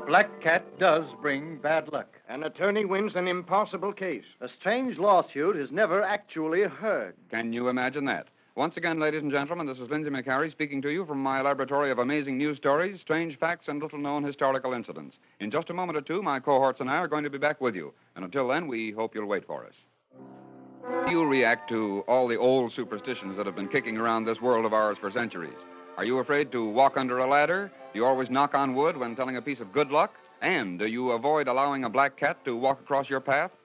black cat does bring bad luck. An attorney wins an impossible case. A strange lawsuit is never actually heard. Can you imagine that? Once again, ladies and gentlemen, this is Lindsay McHarry speaking to you from my laboratory of amazing news stories, strange facts, and little-known historical incidents. In just a moment or two, my cohorts and I are going to be back with you. And until then, we hope you'll wait for us. How do you react to all the old superstitions that have been kicking around this world of ours for centuries? Are you afraid to walk under a ladder? Do you always knock on wood when telling a piece of good luck? And do you avoid allowing a black cat to walk across your path?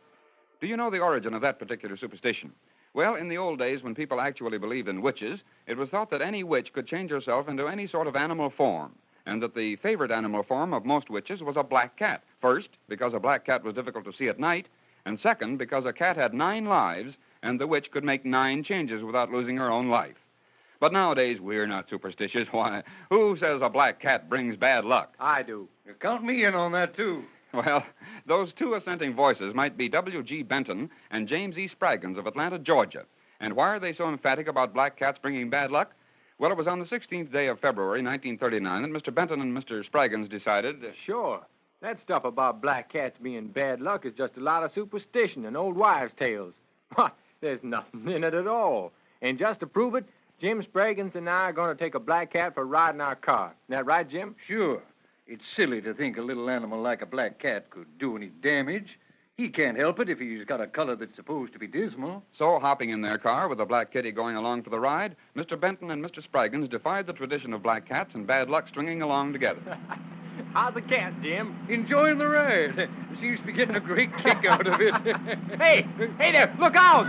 Do you know the origin of that particular superstition? Well, in the old days, when people actually believed in witches, it was thought that any witch could change herself into any sort of animal form, and that the favorite animal form of most witches was a black cat. First, because a black cat was difficult to see at night, and second, because a cat had 9 lives, and the witch could make 9 changes without losing her own life. But nowadays, we're not superstitious. Why, who says a black cat brings bad luck? I do. You count me in on that, too. Well, those 2 assenting voices might be W.G. Benton and James E. Spraggins of Atlanta, Georgia. And why are they so emphatic about black cats bringing bad luck? Well, it was on the 16th day of February, 1939, that Mr. Benton and Mr. Spraggins decided... Sure. That stuff about black cats being bad luck is just a lot of superstition and old wives' tales. Why, there's nothing in it at all. And just to prove it, Jim Spraggins and I are going to take a black cat for a ride in our car. Isn't that right, Jim? Sure. It's silly to think a little animal like a black cat could do any damage. He can't help it if he's got a color that's supposed to be dismal. So, hopping in their car with the black kitty going along for the ride, Mr. Benton and Mr. Spraggins defied the tradition of black cats and bad luck stringing along together. How's the cat, Jim? Enjoying the ride. Seems to be getting a great kick out of it. Hey there, look out!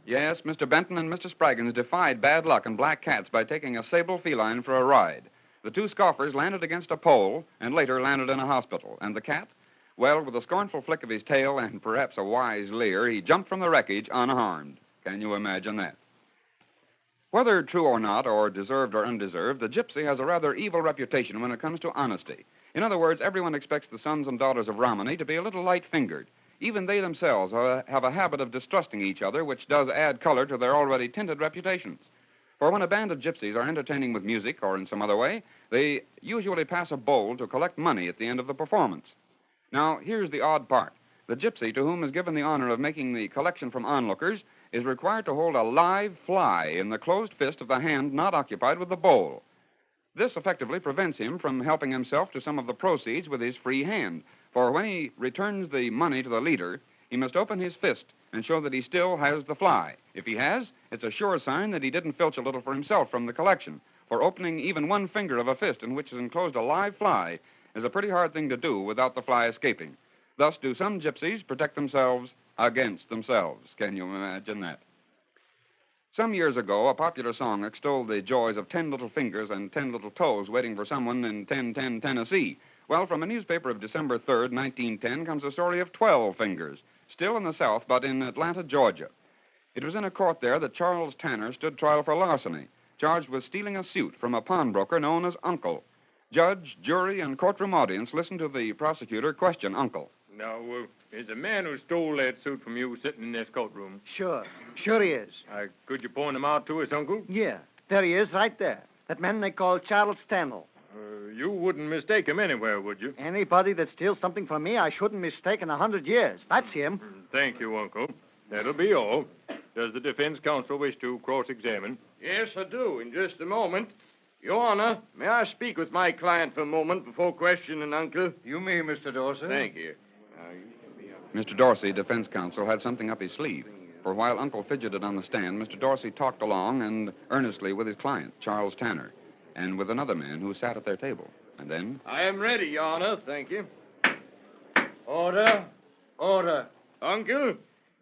Yes, Mr. Benton and Mr. Spraggins defied bad luck and black cats by taking a sable feline for a ride. The 2 scoffers landed against a pole and later landed in a hospital. And the cat? Well, with a scornful flick of his tail and perhaps a wise leer, he jumped from the wreckage unharmed. Can you imagine that? Whether true or not, or deserved or undeserved, the gypsy has a rather evil reputation when it comes to honesty. In other words, everyone expects the sons and daughters of Romany to be a little light-fingered. Even they themselves have a habit of distrusting each other, which does add color to their already tinted reputations. For when a band of gypsies are entertaining with music or in some other way, they usually pass a bowl to collect money at the end of the performance. Now, here's the odd part. The gypsy to whom is given the honor of making the collection from onlookers is required to hold a live fly in the closed fist of the hand not occupied with the bowl. This effectively prevents him from helping himself to some of the proceeds with his free hand, for when he returns the money to the leader, he must open his fist and show that he still has the fly. If he has, it's a sure sign that he didn't filch a little for himself from the collection, for opening even one finger of a fist in which is enclosed a live fly is a pretty hard thing to do without the fly escaping. Thus do some gypsies protect themselves against themselves. Can you imagine that? Some years ago, a popular song extolled the joys of 10 little fingers and 10 little toes waiting for someone in 1010 Tennessee. Well, from a newspaper of December 3rd, 1910, comes a story of 12 fingers, still in the South, but in Atlanta, Georgia. It was in a court there that Charles Tanner stood trial for larceny, charged with stealing a suit from a pawnbroker known as Uncle. Judge, jury, and courtroom audience listened to the prosecutor question Uncle. Now, is the man who stole that suit from you sitting in this courtroom? Sure he is. Could you point him out to us, Uncle? Yeah, there he is right there. That man they call Charles Tanner. You wouldn't mistake him anywhere, would you? Anybody that steals something from me, I shouldn't mistake in 100 years. That's him. Thank you, Uncle. That'll be all. Does the defense counsel wish to cross-examine? Yes, I do, in just a moment. Your Honor, may I speak with my client for a moment before questioning Uncle? You may, Mr. Dorsey. Thank you. Mr. Dorsey, defense counsel, had something up his sleeve. For while Uncle fidgeted on the stand, Mr. Dorsey talked along and earnestly with his client, Charles Tanner, and with another man who sat at their table. And then... I am ready, Your Honor. Thank you. Order. Uncle,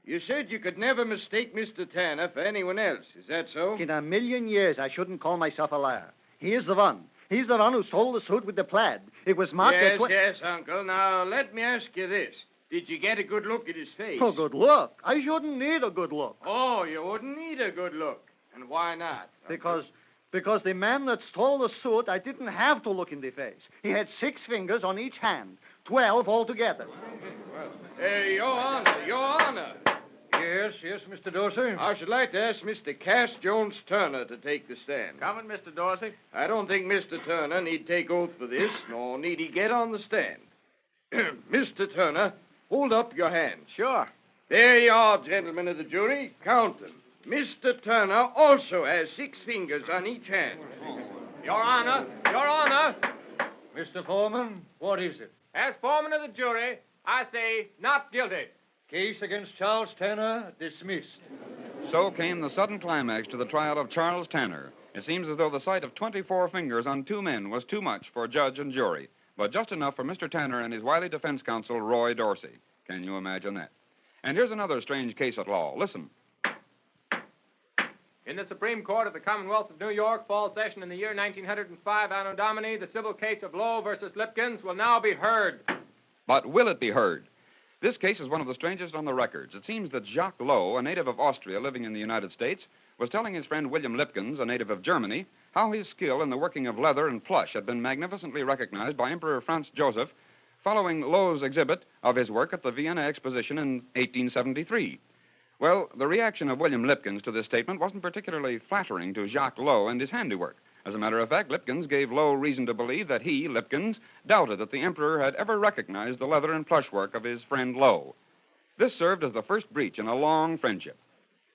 you said you could never mistake Mr. Tanner for anyone else. Is that so? In a million years, I shouldn't call myself a liar. He is the one. He's the one who stole the suit with the plaid. It was marked Yes, Uncle. Now, let me ask you this. Did you get a good look at his face? Oh, good look. I shouldn't need a good look. Oh, you wouldn't need a good look. And why not? Because the man that stole the suit, I didn't have to look in the face. He had 6 fingers on each hand, 12 altogether. Your Honor. Yes, Mr. Dorsey. I should like to ask Mr. Cass Jones Turner to take the stand. Coming, Mr. Dorsey. I don't think Mr. Turner need take oath for this, nor need he get on the stand. Mr. Turner, hold up your hand. Sure. There you are, gentlemen of the jury. Count them. Mr. Turner also has 6 fingers on each hand. Your Honor. Mr. Foreman, what is it? As foreman of the jury, I say not guilty. Case against Charles Tanner dismissed. So came the sudden climax to the trial of Charles Tanner. It seems as though the sight of 24 fingers on 2 men was too much for judge and jury, but just enough for Mr. Tanner and his wily defense counsel, Roy Dorsey. Can you imagine that? And here's another strange case at law. Listen. In the Supreme Court of the Commonwealth of New York, fall session in the year 1905, Anno Domini, the civil case of Lowe versus Lipkins will now be heard. But will it be heard? This case is one of the strangest on the records. It seems that Jacques Lowe, a native of Austria living in the United States, was telling his friend William Lipkins, a native of Germany, how his skill in the working of leather and plush had been magnificently recognized by Emperor Franz Joseph following Lowe's exhibit of his work at the Vienna Exposition in 1873. Well, the reaction of William Lipkins to this statement wasn't particularly flattering to Jacques Lowe and his handiwork. As a matter of fact, Lipkins gave Lowe reason to believe that he, Lipkins, doubted that the emperor had ever recognized the leather and plush work of his friend Lowe. This served as the first breach in a long friendship.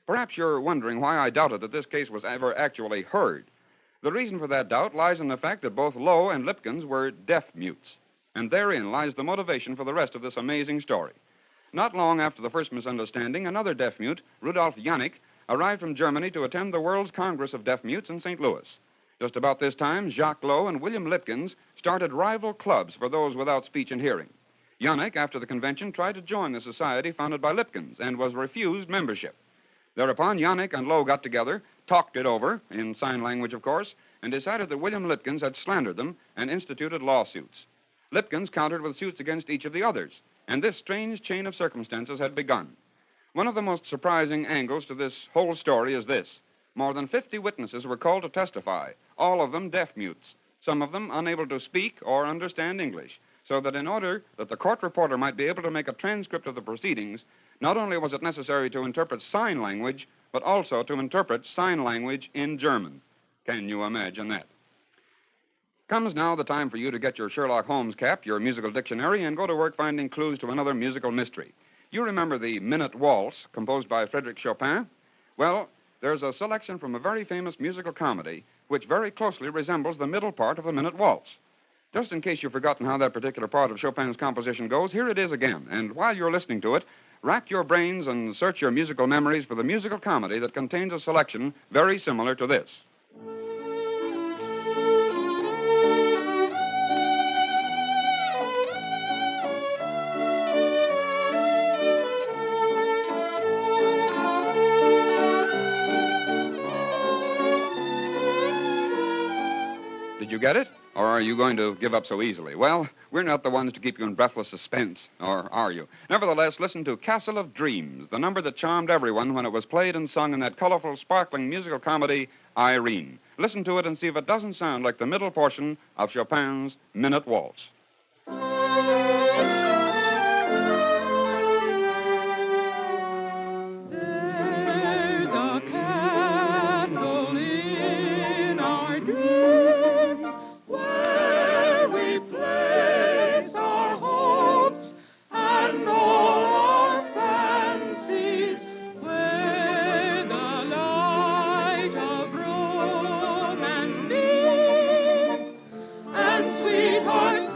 Perhaps you're wondering why I doubted that this case was ever actually heard. The reason for that doubt lies in the fact that both Lowe and Lipkins were deaf mutes. And therein lies the motivation for the rest of this amazing story. Not long after the first misunderstanding, another deaf mute, Rudolf Janik, arrived from Germany to attend the World's Congress of Deaf Mutes in St. Louis. Just about this time, Jacques Lowe and William Lipkins started rival clubs for those without speech and hearing. Janik, after the convention, tried to join the society founded by Lipkins and was refused membership. Thereupon, Janik and Lowe got together, talked it over, in sign language, of course, and decided that William Lipkins had slandered them and instituted lawsuits. Lipkins countered with suits against each of the others, and this strange chain of circumstances had begun. One of the most surprising angles to this whole story is this. More than 50 witnesses were called to testify, all of them deaf mutes, some of them unable to speak or understand English, so that in order that the court reporter might be able to make a transcript of the proceedings, not only was it necessary to interpret sign language, but also to interpret sign language in German. Can you imagine that? Comes now the time for you to get your Sherlock Holmes cap, your musical dictionary, and go to work finding clues to another musical mystery. You remember the Minute Waltz, composed by Frédéric Chopin? Well, there's a selection from a very famous musical comedy which very closely resembles the middle part of the Minute Waltz. Just in case you've forgotten how that particular part of Chopin's composition goes, here it is again. And while you're listening to it, rack your brains and search your musical memories for the musical comedy that contains a selection very similar to this. Did you get it? Or are you going to give up so easily? Well, we're not the ones to keep you in breathless suspense, or are you? Nevertheless, listen to Castle of Dreams, the number that charmed everyone when it was played and sung in that colorful, sparkling musical comedy, Irene. Listen to it and see if it doesn't sound like the middle portion of Chopin's Minute Waltz. Sweetheart,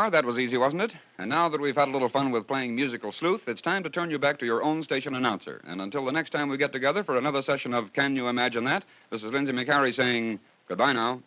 are. That was easy, wasn't it? And now that we've had a little fun with playing musical sleuth, it's time to turn you back to your own station announcer. And until the next time we get together for another session of Can You Imagine That? This is Lindsay McCarry saying goodbye now.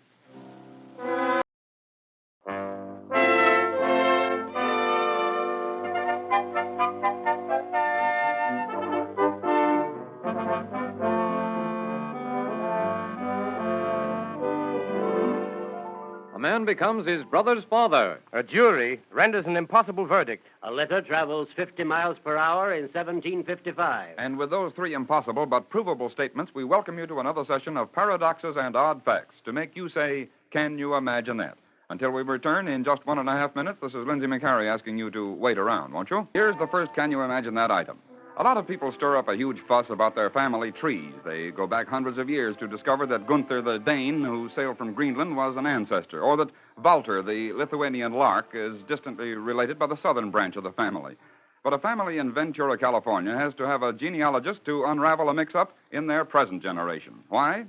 A man becomes his brother's father. A jury renders an impossible verdict. A letter travels 50 miles per hour in 1755. And with those three impossible but provable statements, we welcome you to another session of Paradoxes and Odd Facts to make you say, can you imagine that? Until we return in just 1.5 minutes, this is Lindsay McCarry asking you to wait around, won't you? Here's the first Can You Imagine That item. A lot of people stir up a huge fuss about their family trees. They go back hundreds of years to discover that Gunther the Dane, who sailed from Greenland, was an ancestor, or that Walter, the Lithuanian lark, is distantly related by the southern branch of the family. But a family in Ventura, California, has to have a genealogist to unravel a mix-up in their present generation. Why?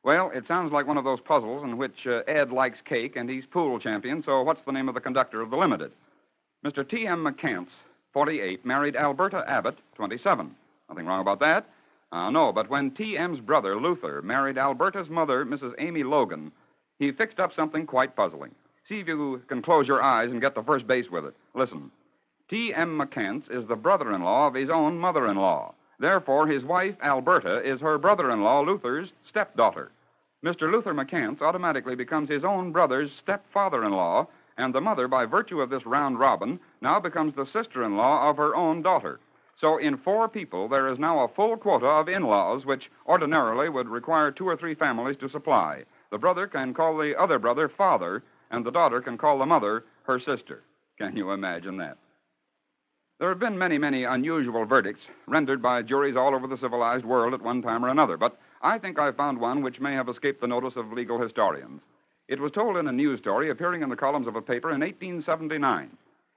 Well, it sounds like one of those puzzles in which Ed likes cake and he's pool champion, so what's the name of the conductor of the Limited? Mr. T.M. McCants, 48, married Alberta Abbott, 27. Nothing wrong about that? No, but when T.M.'s brother, Luther, married Alberta's mother, Mrs. Amy Logan, he fixed up something quite puzzling. See if you can close your eyes and get to first base with it. Listen. T.M. McCants is the brother-in-law of his own mother-in-law. Therefore, his wife, Alberta, is her brother-in-law, Luther's stepdaughter. Mr. Luther McCants automatically becomes his own brother's stepfather-in-law, and the mother, by virtue of this round robin, now becomes the sister-in-law of her own daughter. So in 4 people, there is now a full quota of in-laws, which ordinarily would require 2 or 3 families to supply. The brother can call the other brother father, and the daughter can call the mother her sister. Can you imagine that? There have been many, many unusual verdicts rendered by juries all over the civilized world at one time or another, but I think I found one which may have escaped the notice of legal historians. It was told in a news story appearing in the columns of a paper in 1879.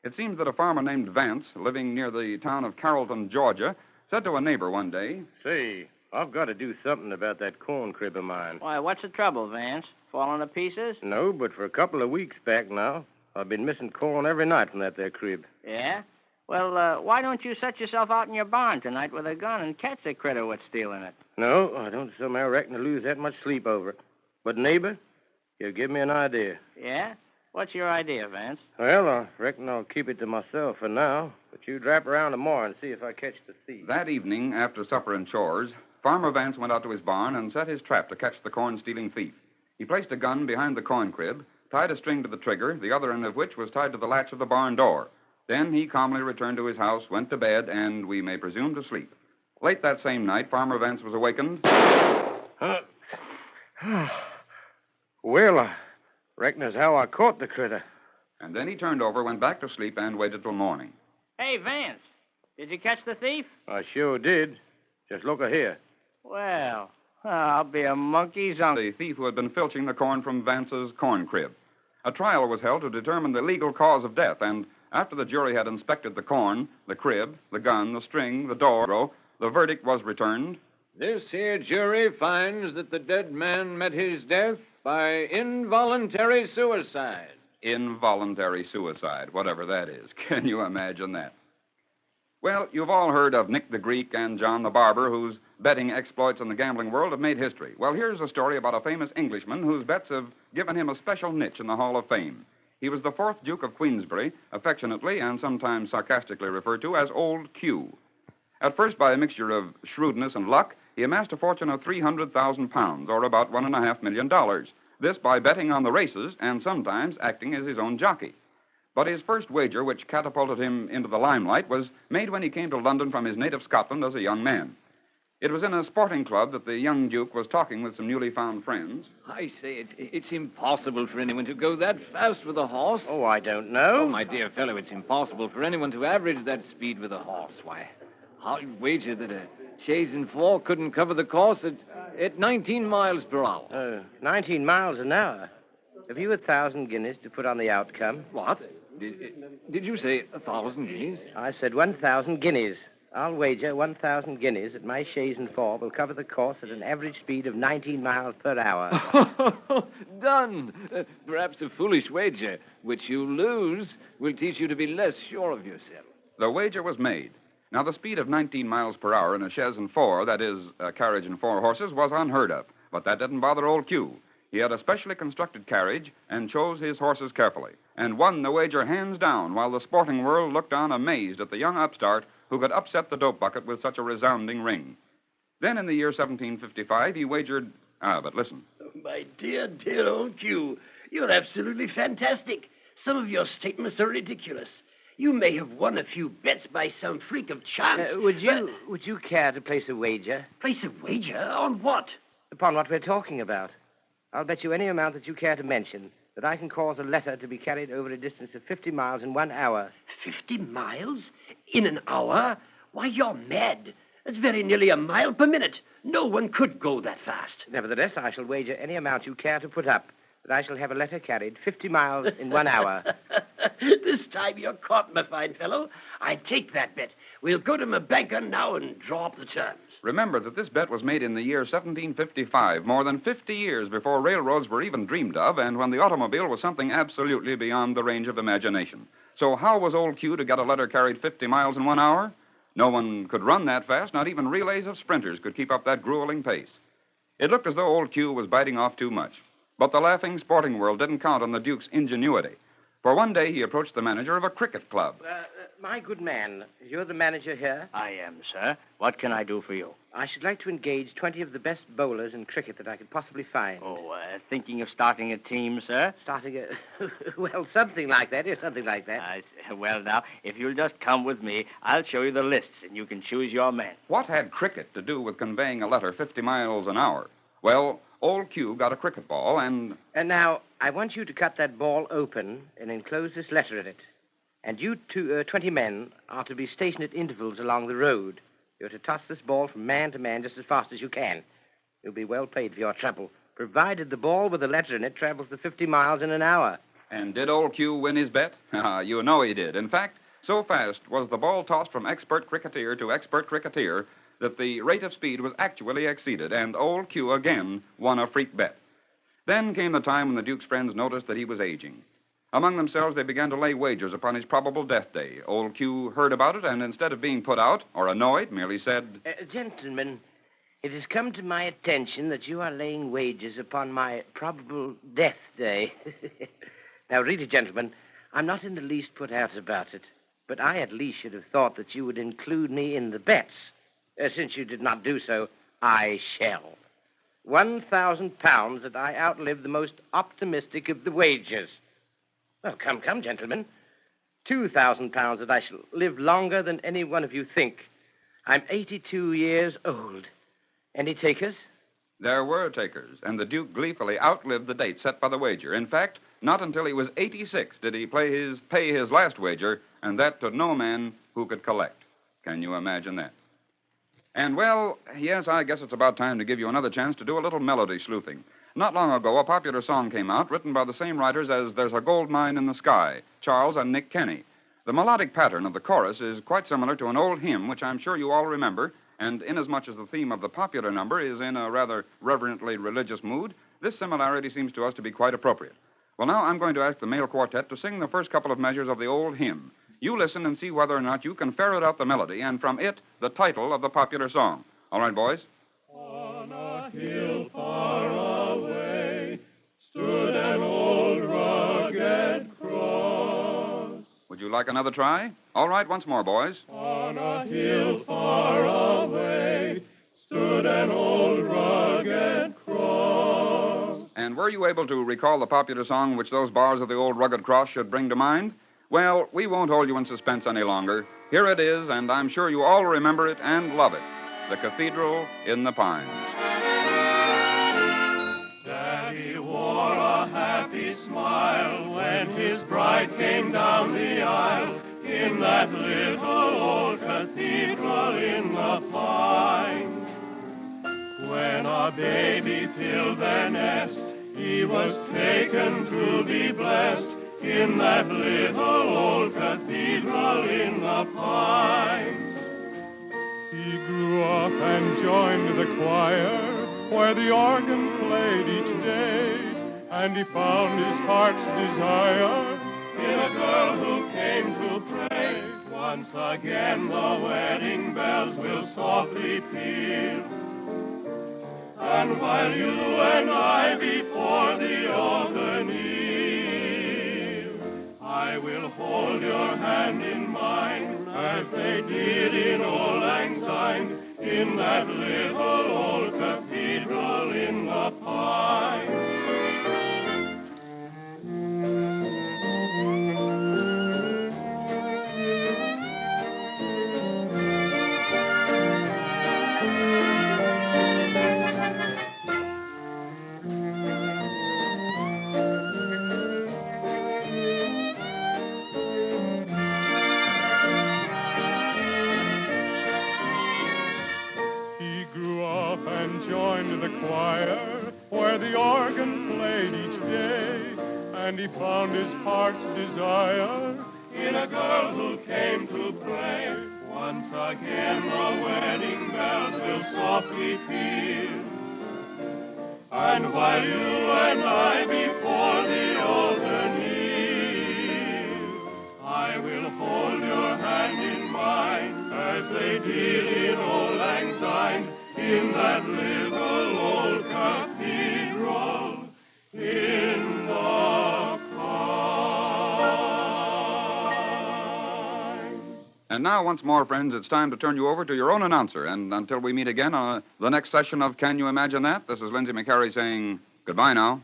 It seems that a farmer named Vance, living near the town of Carrollton, Georgia, said to a neighbor one day, Say, I've got to do something about that corn crib of mine. Why, what's the trouble, Vance? Falling to pieces? No, but for a couple of weeks back now, I've been missing corn every night from that there crib. Yeah? Well, why don't you set yourself out in your barn tonight with a gun and catch the critter what's stealing it? No, I don't somehow reckon to lose that much sleep over it. But, neighbor, you give me an idea. Yeah? What's your idea, Vance? Well, I reckon I'll keep it to myself for now. But you drap around tomorrow and see if I catch the thief. That evening, after supper and chores, Farmer Vance went out to his barn and set his trap to catch the corn-stealing thief. He placed a gun behind the corn crib, tied a string to the trigger, the other end of which was tied to the latch of the barn door. Then he calmly returned to his house, went to bed, and we may presume to sleep. Late that same night, Farmer Vance was awakened. Well, I reckon that's how I caught the critter. And then he turned over, went back to sleep, and waited till morning. Hey, Vance, did you catch the thief? I sure did. Just look here. Well, I'll be a monkey's uncle. The thief who had been filching the corn from Vance's corn crib. A trial was held to determine the legal cause of death, and after the jury had inspected the corn, the crib, the gun, the string, the door, the verdict was returned. This here jury finds that the dead man met his death by involuntary suicide. Involuntary suicide, whatever that is. Can you imagine that? Well, you've all heard of Nick the Greek and John the Barber, whose betting exploits in the gambling world have made history. Well, here's a story about a famous Englishman whose bets have given him a special niche in the Hall of Fame. He was the 4th Duke of Queensberry, affectionately and sometimes sarcastically referred to as Old Q. At first, by a mixture of shrewdness and luck, he amassed a fortune of 300,000 pounds, or about $1.5 million. This by betting on the races and sometimes acting as his own jockey. But his first wager, which catapulted him into the limelight, was made when he came to London from his native Scotland as a young man. It was in a sporting club that the young Duke was talking with some newly found friends. I say, it's impossible for anyone to go that fast with a horse. Oh, I don't know. Oh, my dear fellow, it's impossible for anyone to average that speed with a horse. Why, I'd wager that a chaise and 4 couldn't cover the course at 19 miles per hour. 19 miles an hour. Have you 1,000 guineas to put on the outcome? What? Did you say 1,000 guineas? I said 1,000 guineas. I'll wager 1,000 guineas that my chaise and four will cover the course at an average speed of 19 miles per hour. Done. Perhaps a foolish wager, which you lose, will teach you to be less sure of yourself. The wager was made. Now, the speed of 19 miles per hour in a chaise and four, that is, a carriage and four horses, was unheard of. But that didn't bother old Q. He had a specially constructed carriage and chose his horses carefully and won the wager hands down while the sporting world looked on amazed at the young upstart who could upset the dope bucket with such a resounding ring. Then in the year 1755, he wagered... but listen. My dear, dear old Q, you're absolutely fantastic. Some of your statements are ridiculous. You may have won a few bets by some freak of chance. Would you care to place a wager? Place a wager? On what? Upon what we're talking about. I'll bet you any amount that you care to mention that I can cause a letter to be carried over a distance of 50 miles in 1 hour. 50 miles? In an hour? Why, you're mad. That's very nearly a mile per minute. No one could go that fast. Nevertheless, I shall wager any amount you care to put up that I shall have a letter carried 50 miles in 1 hour. This time you're caught, my fine fellow. I take that bet. We'll go to my banker now and draw up the terms. Remember that this bet was made in the year 1755, more than 50 years before railroads were even dreamed of, and when the automobile was something absolutely beyond the range of imagination. So how was old Q to get a letter carried 50 miles in 1 hour? No one could run that fast. Not even relays of sprinters could keep up that grueling pace. It looked as though old Q was biting off too much. But the laughing sporting world didn't count on the Duke's ingenuity. For one day he approached the manager of a cricket club. My good man, you're the manager here? I am, sir. What can I do for you? I should like to engage 20 of the best bowlers in cricket that I could possibly find. Thinking of starting a team, sir? Starting a... well, something like that. Yes, something like that. Well, now, if you'll just come with me, I'll show you the lists, and you can choose your man. What had cricket to do with conveying a letter 50 miles an hour? Well, old Q got a cricket ball and... And now, I want you to cut that ball open and enclose this letter in it. And you 20 men are to be stationed at intervals along the road. You're to toss this ball from man to man just as fast as you can. You'll be well paid for your trouble, provided the ball with the letter in it travels the 50 miles in an hour. And did old Q win his bet? You know he did. In fact, so fast was the ball tossed from expert cricketer to expert cricketer that the rate of speed was actually exceeded, and old Q again won a freak bet. Then came the time when the Duke's friends noticed that he was aging. Among themselves, they began to lay wagers upon his probable death day. Old Q heard about it, and instead of being put out or annoyed, merely said... Gentlemen, it has come to my attention that you are laying wagers upon my probable death day. Now, really, gentlemen, I'm not in the least put out about it, but I at least should have thought that you would include me in the bets. Since you did not do so, I shall. £1,000 that I outlive the most optimistic of the wagers. Well, come, gentlemen. £2,000 that I shall live longer than any one of you think. I'm 82 years old. Any takers? There were takers, and the Duke gleefully outlived the date set by the wager. In fact, not until he was 86 did he pay his last wager, and that to no man who could collect. Can you imagine that? And, well, yes, I guess it's about time to give you another chance to do a little melody sleuthing. Not long ago, a popular song came out written by the same writers as There's a Gold Mine in the Sky, Charles and Nick Kenny. The melodic pattern of the chorus is quite similar to an old hymn, which I'm sure you all remember, and inasmuch as the theme of the popular number is in a rather reverently religious mood, this similarity seems to us to be quite appropriate. Well, now I'm going to ask the male quartet to sing the first couple of measures of the old hymn. You listen and see whether or not you can ferret out the melody, and from it, the title of the popular song. All right, boys? On a hill far away stood an old rugged cross. Would you like another try? All right, once more, boys. On a hill far away stood an old rugged cross. And were you able to recall the popular song which those bars of the old rugged cross should bring to mind? Well, we won't hold you in suspense any longer. Here it is, and I'm sure you all remember it and love it. The Cathedral in the Pines. Daddy wore a happy smile when his bride came down the aisle in that little old cathedral in the pines. When a baby filled their nest, he was taken to be blessed in that little old cathedral in the pines. choir where the organ played each day, and he found his heart's desire in a girl who came to pray. Once again the wedding bells will softly peal, and while you and I before the altar kneel, I will hold your hand in mine as they did in old Lang Syne, in that little old cathedral in the pine. He grew up and joined the choir where the organ played each day, and he found his heart's desire in a girl who came to pray. Once again the wedding bells will softly peal, and while you and I before the altar kneel, I will hold your hand in mine as they did in old Lang Syne, in that little old cathedral in the pine. And now, once more, friends, it's time to turn you over to your own announcer. And until we meet again on the next session of Can You Imagine That? This is Lindsay McCary saying goodbye now.